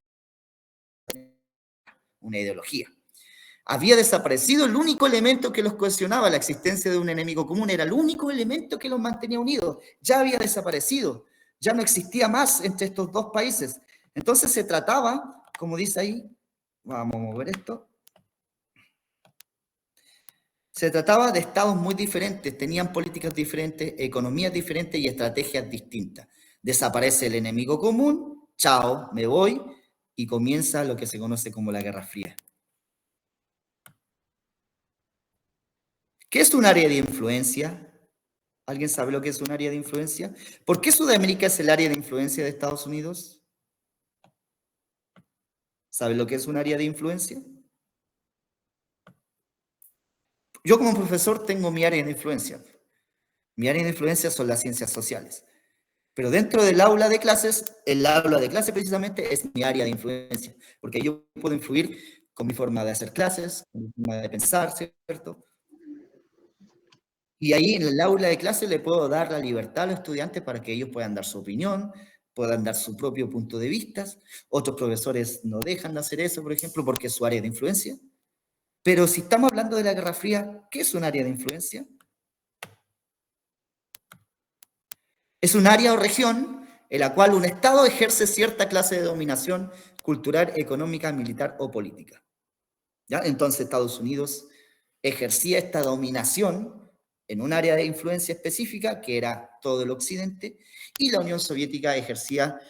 una ideología. Había desaparecido el único elemento que los cohesionaba, la existencia de un enemigo común, era el único elemento que los mantenía unidos, ya había desaparecido, ya no existía más entre estos dos países. Entonces se trataba, como dice ahí, vamos a mover esto, se trataba de estados muy diferentes, tenían políticas diferentes, economías diferentes y estrategias distintas. Desaparece el enemigo común, chao, me voy, y comienza lo que se conoce como la Guerra Fría. ¿Qué es un área de influencia? ¿Alguien sabe lo que es un área de influencia? ¿Por qué Sudamérica es el área de influencia de Estados Unidos? ¿Sabe lo que es un área de influencia? Yo como profesor tengo mi área de influencia. Mi área de influencia son las ciencias sociales. Pero dentro del aula de clases, el aula de clase precisamente es mi área de influencia, porque yo puedo influir con mi forma de hacer clases, con mi forma de pensar, ¿cierto? Y ahí en el aula de clase le puedo dar la libertad a los estudiantes para que ellos puedan dar su opinión, puedan dar su propio punto de vista. Otros profesores no dejan de hacer eso, por ejemplo, porque es su área de influencia. Pero si estamos hablando de la Guerra Fría, ¿qué es un área de influencia? Es un área o región en la cual un Estado ejerce cierta clase de dominación cultural, económica, militar o política. ¿Ya? Entonces Estados Unidos ejercía esta dominación en un área de influencia específica, que era todo el occidente, y la Unión Soviética ejercía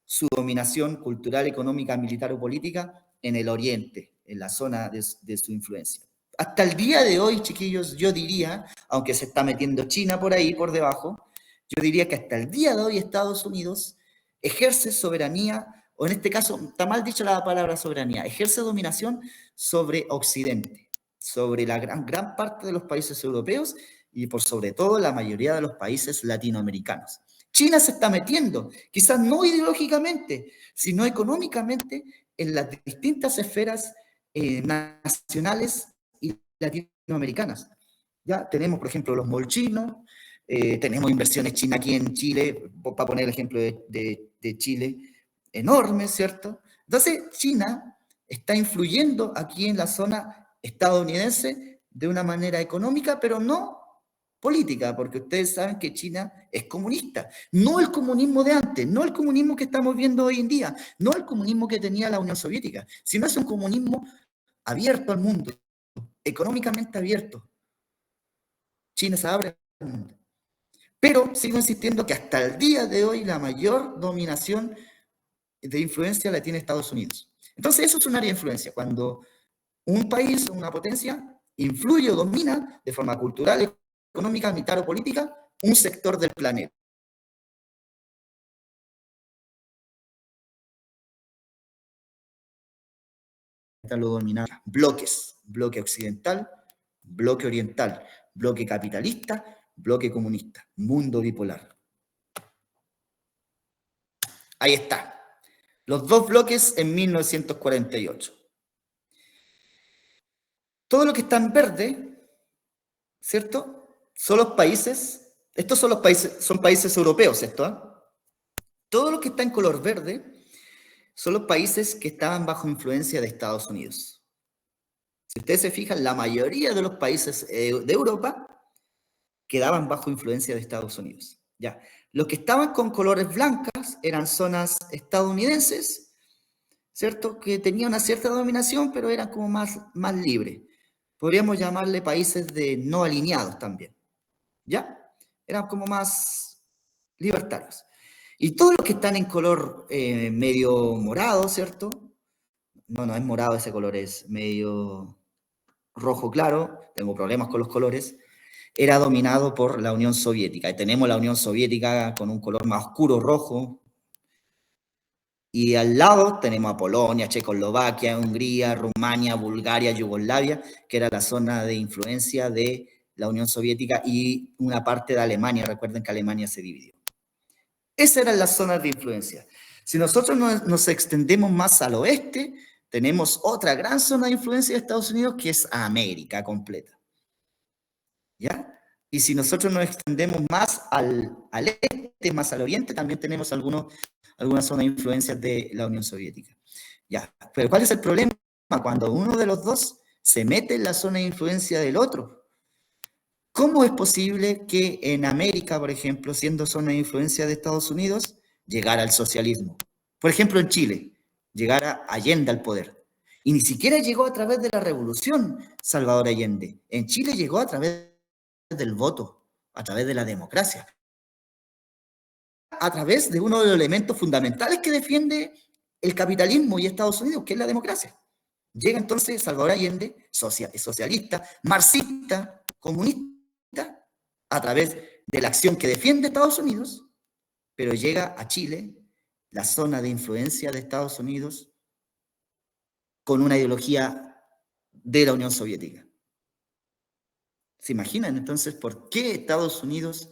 su dominación cultural, económica, militar o política en el oriente, en la zona de su influencia. Hasta el día de hoy, chiquillos, yo diría, aunque se está metiendo China por ahí, por debajo, yo diría que hasta el día de hoy Estados Unidos ejerce soberanía, o en este caso, está mal dicho la palabra soberanía, ejerce dominación sobre Occidente, sobre la gran parte de los países europeos y por sobre todo la mayoría de los países latinoamericanos. China se está metiendo, quizás no ideológicamente, sino económicamente, en las distintas esferas nacionales y latinoamericanas. Ya tenemos, por ejemplo, los malls chinos, tenemos inversiones chinas aquí en Chile, para poner el ejemplo de Chile, enormes, ¿cierto? Entonces, China está influyendo aquí en la zona estadounidense de una manera económica, pero no política, porque ustedes saben que China es comunista. No el comunismo de antes, no el comunismo que estamos viendo hoy en día, no el comunismo que tenía la Unión Soviética, sino es un comunismo abierto al mundo, económicamente abierto. China se abre al mundo. Pero sigo insistiendo que hasta el día de hoy la mayor dominación de influencia la tiene Estados Unidos. Entonces eso es un área de influencia, cuando un país o una potencia influye o domina de forma cultural, económica, militar o política un sector del planeta. lo dominaba. Bloques, bloque occidental, bloque oriental, bloque capitalista, bloque comunista, mundo bipolar. Ahí está. Los dos bloques en 1948. Todo lo que está en verde, ¿cierto? Son los países, estos son los países, son países europeos, ¿esto? Todo lo que está en color verde son los países que estaban bajo influencia de Estados Unidos. Si ustedes se fijan, la mayoría de los países de Europa quedaban bajo influencia de Estados Unidos. Ya. Los que estaban con colores blancas eran zonas estadounidenses, ¿cierto? Que tenían una cierta dominación, pero eran como más libres. Podríamos llamarle países de no alineados también. ¿Ya? Eran como más libertarios. Y todos los que están en color medio morado, ¿cierto? No es morado ese color, es medio rojo claro, tengo problemas con los colores, era dominado por la Unión Soviética. Y tenemos la Unión Soviética con un color más oscuro, rojo. Y al lado tenemos a Polonia, Checoslovaquia, Hungría, Rumania, Bulgaria, Yugoslavia, que era la zona de influencia de la Unión Soviética y una parte de Alemania. Recuerden que Alemania se dividió. Esas eran las zonas de influencia. Si nosotros nos extendemos más al oeste, tenemos otra gran zona de influencia de Estados Unidos que es América completa. ¿Ya? Y si nosotros nos extendemos más al este, más al oriente, también tenemos algunas zonas de influencia de la Unión Soviética. ¿Ya? Pero ¿cuál es el problema? Cuando uno de los dos se mete en la zona de influencia del otro. ¿Cómo es posible que en América, por ejemplo, siendo zona de influencia de Estados Unidos, llegara al socialismo? Por ejemplo, en Chile, llegara Allende al poder. Y ni siquiera llegó a través de la revolución Salvador Allende. En Chile llegó a través del voto, a través de la democracia, a través de uno de los elementos fundamentales que defiende el capitalismo y Estados Unidos, que es la democracia. Llega entonces Salvador Allende, socialista, marxista, comunista, a través de la acción que defiende Estados Unidos, pero llega a Chile, la zona de influencia de Estados Unidos, con una ideología de la Unión Soviética. ¿Se imaginan entonces por qué Estados Unidos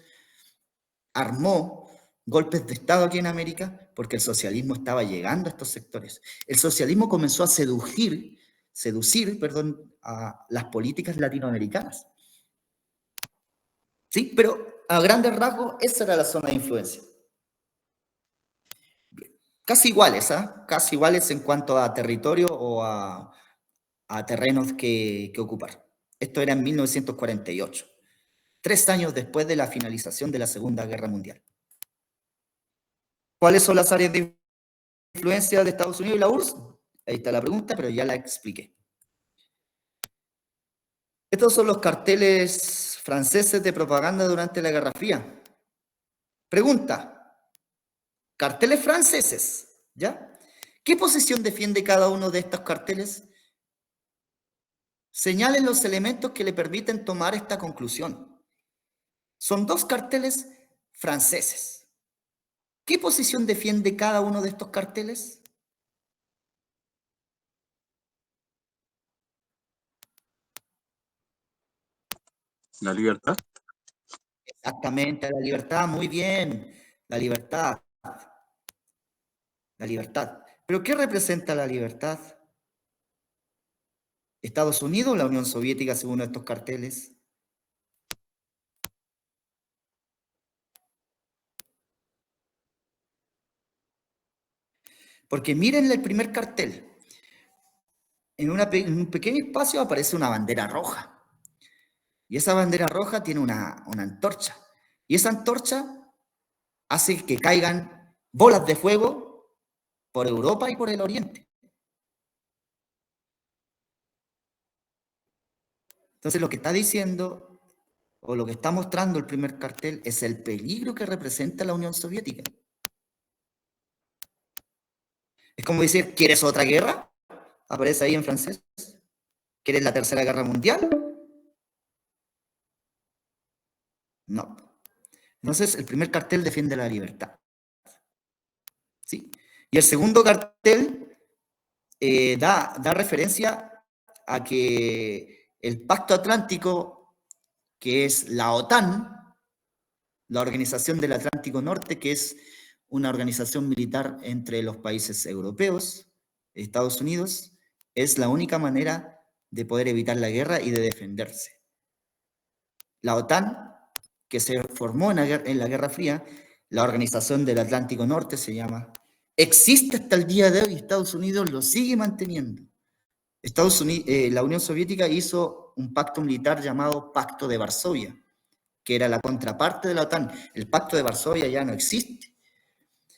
armó golpes de Estado aquí en América? Porque el socialismo estaba llegando a estos sectores. El socialismo comenzó a seducir a las políticas latinoamericanas. ¿Sí? Pero a grandes rasgos, esa era la zona de influencia. Bien. Casi iguales, casi iguales en cuanto a territorio o a terrenos que ocupar. Esto era en 1948, 3 años después de la finalización de la Segunda Guerra Mundial. ¿Cuáles son las áreas de influencia de Estados Unidos y la URSS? Ahí está la pregunta, pero ya la expliqué. Estos son los carteles franceses de propaganda durante la Guerra Fría. Pregunta, carteles franceses, ¿ya? ¿Qué posición defiende cada uno de estos carteles? Señalen los elementos que le permiten tomar esta conclusión. Son 2 carteles franceses. ¿Qué posición defiende cada uno de estos carteles? La libertad. Exactamente, la libertad, muy bien. La libertad. La libertad. ¿Pero qué representa la libertad? ¿Estados Unidos o la Unión Soviética según estos carteles? Porque miren el primer cartel. En un pequeño espacio aparece una bandera roja. Y esa bandera roja tiene una antorcha. Y esa antorcha hace que caigan bolas de fuego por Europa y por el Oriente. Entonces lo que está diciendo, o lo que está mostrando el primer cartel, es el peligro que representa la Unión Soviética. Es como decir, ¿quieres otra guerra? Aparece ahí en francés. ¿Quieres la Tercera Guerra Mundial? No. Entonces, el primer cartel defiende la libertad. ¿Sí? Y el segundo cartel da referencia a que el Pacto Atlántico, que es la OTAN, la Organización del Atlántico Norte, que es una organización militar entre los países europeos, Estados Unidos, es la única manera de poder evitar la guerra y de defenderse. La OTAN, que se formó en la Guerra Fría, la Organización del Atlántico Norte se llama, existe hasta el día de hoy y Estados Unidos lo sigue manteniendo. La Unión Soviética hizo un pacto militar llamado Pacto de Varsovia, que era la contraparte de la OTAN. El Pacto de Varsovia ya no existe.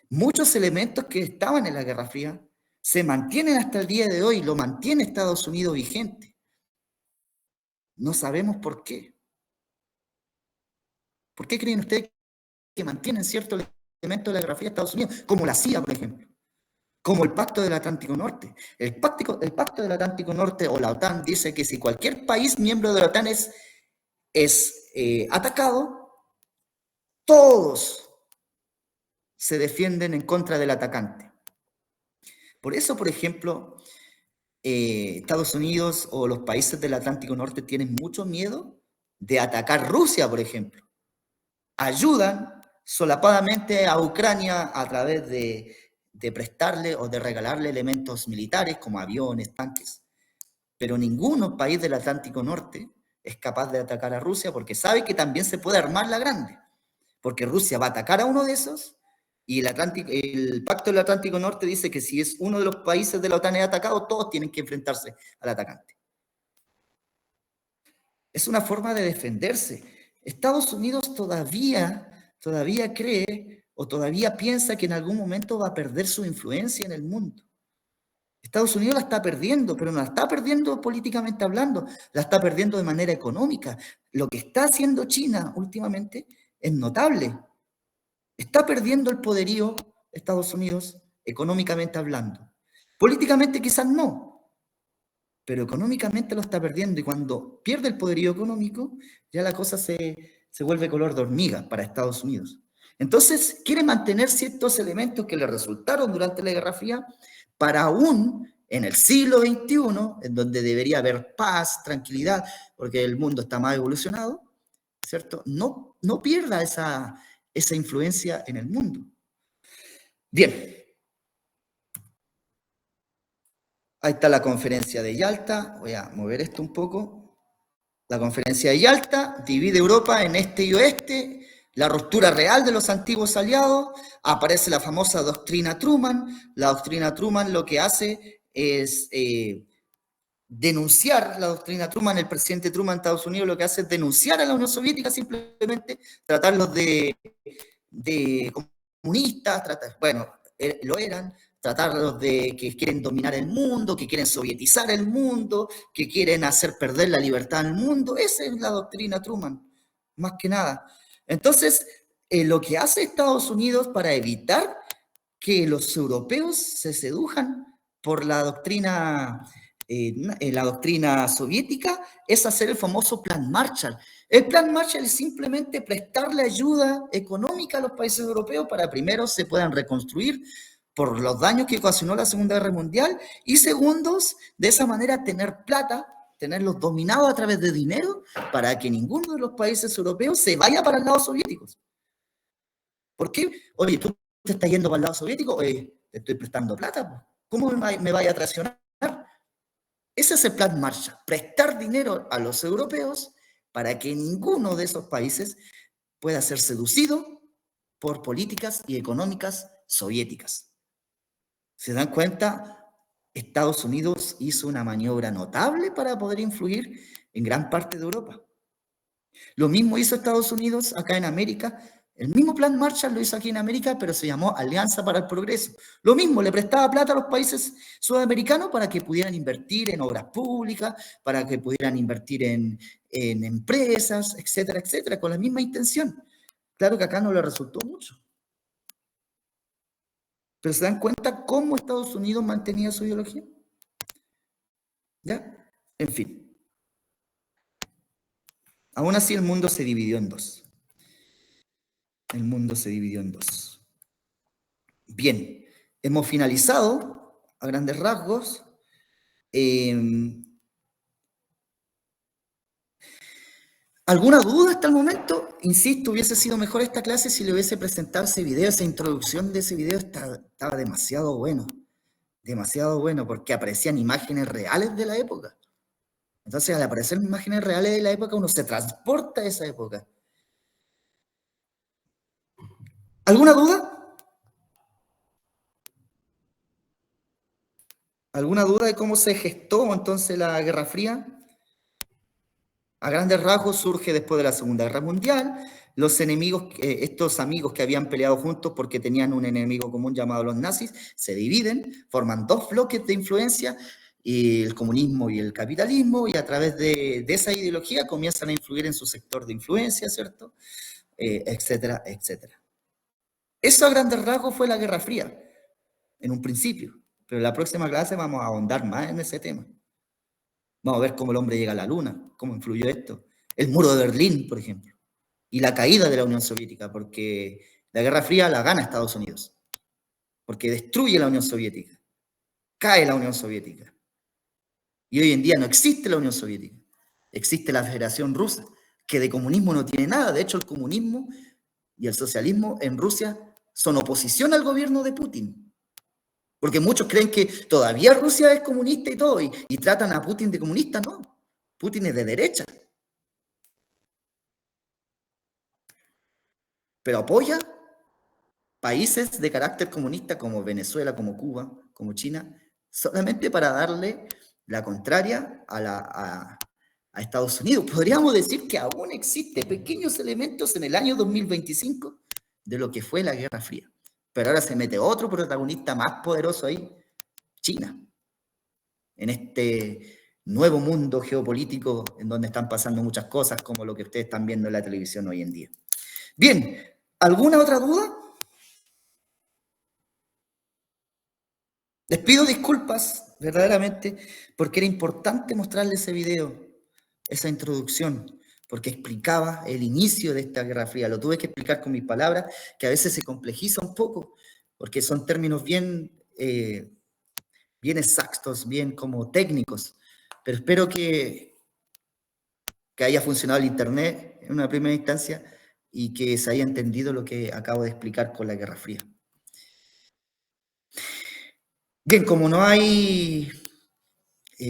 Muchos elementos que estaban en la Guerra Fría se mantienen hasta el día de hoy, lo mantiene Estados Unidos vigente. No sabemos por qué. ¿Por qué creen ustedes que mantienen ciertos elementos de la Guerra Fría de Estados Unidos? Como la CIA, por ejemplo. Como el Pacto del Atlántico Norte. El Pacto del Atlántico Norte o la OTAN dice que si cualquier país miembro de la OTAN es atacado, todos se defienden en contra del atacante. Por eso, por ejemplo, Estados Unidos o los países del Atlántico Norte tienen mucho miedo de atacar Rusia, por ejemplo. Ayudan solapadamente a Ucrania a través de prestarle o de regalarle elementos militares como aviones, tanques. Pero ningún país del Atlántico Norte es capaz de atacar a Rusia porque sabe que también se puede armar la grande. Porque Rusia va a atacar a uno de esos y el Pacto del Atlántico Norte dice que si es uno de los países de la OTAN es atacado, todos tienen que enfrentarse al atacante. Es una forma de defenderse. Estados Unidos todavía cree o todavía piensa que en algún momento va a perder su influencia en el mundo. Estados Unidos la está perdiendo, pero no la está perdiendo políticamente hablando, la está perdiendo de manera económica. Lo que está haciendo China últimamente es notable. Está perdiendo el poderío Estados Unidos económicamente hablando. Políticamente quizás no, pero económicamente lo está perdiendo y cuando pierde el poderío económico ya la cosa se vuelve color de hormiga para Estados Unidos. Entonces quiere mantener ciertos elementos que le resultaron durante la Guerra Fría para aún en el siglo XXI, en donde debería haber paz, tranquilidad, porque el mundo está más evolucionado, ¿cierto? No pierda esa influencia en el mundo. Bien. Ahí está la conferencia de Yalta. Voy a mover esto un poco. La conferencia de Yalta divide Europa en este y oeste, la ruptura real de los antiguos aliados, aparece la famosa doctrina Truman. La doctrina Truman lo que hace es denunciar la doctrina Truman. El presidente Truman de Estados Unidos lo que hace es denunciar a la Unión Soviética, simplemente tratarlos de comunistas, lo eran, tratarlos de que quieren dominar el mundo, que quieren sovietizar el mundo, que quieren hacer perder la libertad en el mundo. Esa es la doctrina Truman, más que nada. Entonces, lo que hace Estados Unidos para evitar que los europeos se sedujan por la doctrina soviética es hacer el famoso Plan Marshall. El Plan Marshall es simplemente prestarle ayuda económica a los países europeos para primero se puedan reconstruir por los daños que ocasionó la Segunda Guerra Mundial y segundos, de esa manera tener plata, tenerlos dominados a través de dinero para que ninguno de los países europeos se vaya para el lado soviético. ¿Por qué? Oye, tú te estás yendo para el lado soviético, te estoy prestando plata, ¿cómo me vaya a traicionar? Ese es el Plan Marshall, prestar dinero a los europeos para que ninguno de esos países pueda ser seducido por políticas y económicas soviéticas. ¿Se dan cuenta? Estados Unidos hizo una maniobra notable para poder influir en gran parte de Europa. Lo mismo hizo Estados Unidos acá en América. El mismo Plan Marshall lo hizo aquí en América, pero se llamó Alianza para el Progreso. Lo mismo, le prestaba plata a los países sudamericanos para que pudieran invertir en obras públicas, para que pudieran invertir en empresas, etcétera, etcétera, con la misma intención. Claro que acá no le resultó mucho. Pero ¿se dan cuenta cómo Estados Unidos mantenía su ideología? ¿Ya? En fin. Aún así el mundo se dividió en dos. El mundo se dividió en dos. Bien, hemos finalizado a grandes rasgos ¿Alguna duda hasta el momento? Insisto, hubiese sido mejor esta clase si le hubiese presentado ese video, esa introducción de ese video estaba demasiado bueno, porque aparecían imágenes reales de la época. Entonces, al aparecer imágenes reales de la época, uno se transporta a esa época. ¿Alguna duda? ¿Alguna duda de cómo se gestó entonces la Guerra Fría? A grandes rasgos surge después de la Segunda Guerra Mundial. Los enemigos, estos amigos que habían peleado juntos porque tenían un enemigo común llamado los nazis, se dividen, forman dos bloques de influencia, y el comunismo y el capitalismo, y a través de esa ideología comienzan a influir en su sector de influencia, ¿cierto? Etcétera, etcétera. Eso a grandes rasgos fue la Guerra Fría, en un principio, pero en la próxima clase vamos a ahondar más en ese tema. Vamos a ver cómo el hombre llega a la luna, cómo influyó esto. El muro de Berlín, por ejemplo, y la caída de la Unión Soviética, porque la Guerra Fría la gana Estados Unidos, porque destruye la Unión Soviética, cae la Unión Soviética. Y hoy en día no existe la Unión Soviética, existe la Federación Rusa, que de comunismo no tiene nada. De hecho, el comunismo y el socialismo en Rusia son oposición al gobierno de Putin. Porque muchos creen que todavía Rusia es comunista y todo, y tratan a Putin de comunista. No, Putin es de derecha. Pero apoya países de carácter comunista como Venezuela, como Cuba, como China, solamente para darle la contraria a Estados Unidos. Podríamos decir que aún existen pequeños elementos en el año 2025 de lo que fue la Guerra Fría. Pero ahora se mete otro protagonista más poderoso ahí, China, en este nuevo mundo geopolítico en donde están pasando muchas cosas, como lo que ustedes están viendo en la televisión hoy en día. Bien, ¿alguna otra duda? Les pido disculpas, verdaderamente, porque era importante mostrarles ese video, esa introducción, porque explicaba el inicio de esta Guerra Fría. Lo tuve que explicar con mis palabras, que a veces se complejiza un poco, porque son términos bien exactos, bien como técnicos, pero espero que haya funcionado el Internet en una primera instancia y que se haya entendido lo que acabo de explicar con la Guerra Fría. Bien, como no hay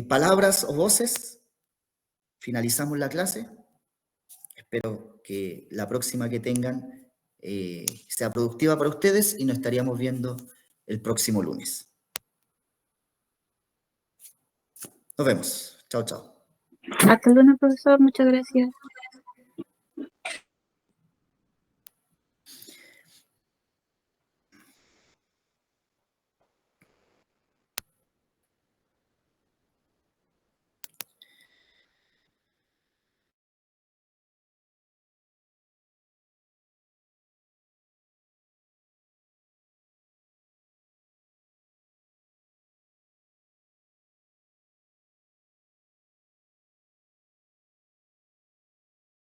palabras o voces, finalizamos la clase. Espero que la próxima que tengan sea productiva para ustedes y nos estaríamos viendo el próximo lunes. Nos vemos. Chao, chao. Hasta luego, profesor. Muchas gracias.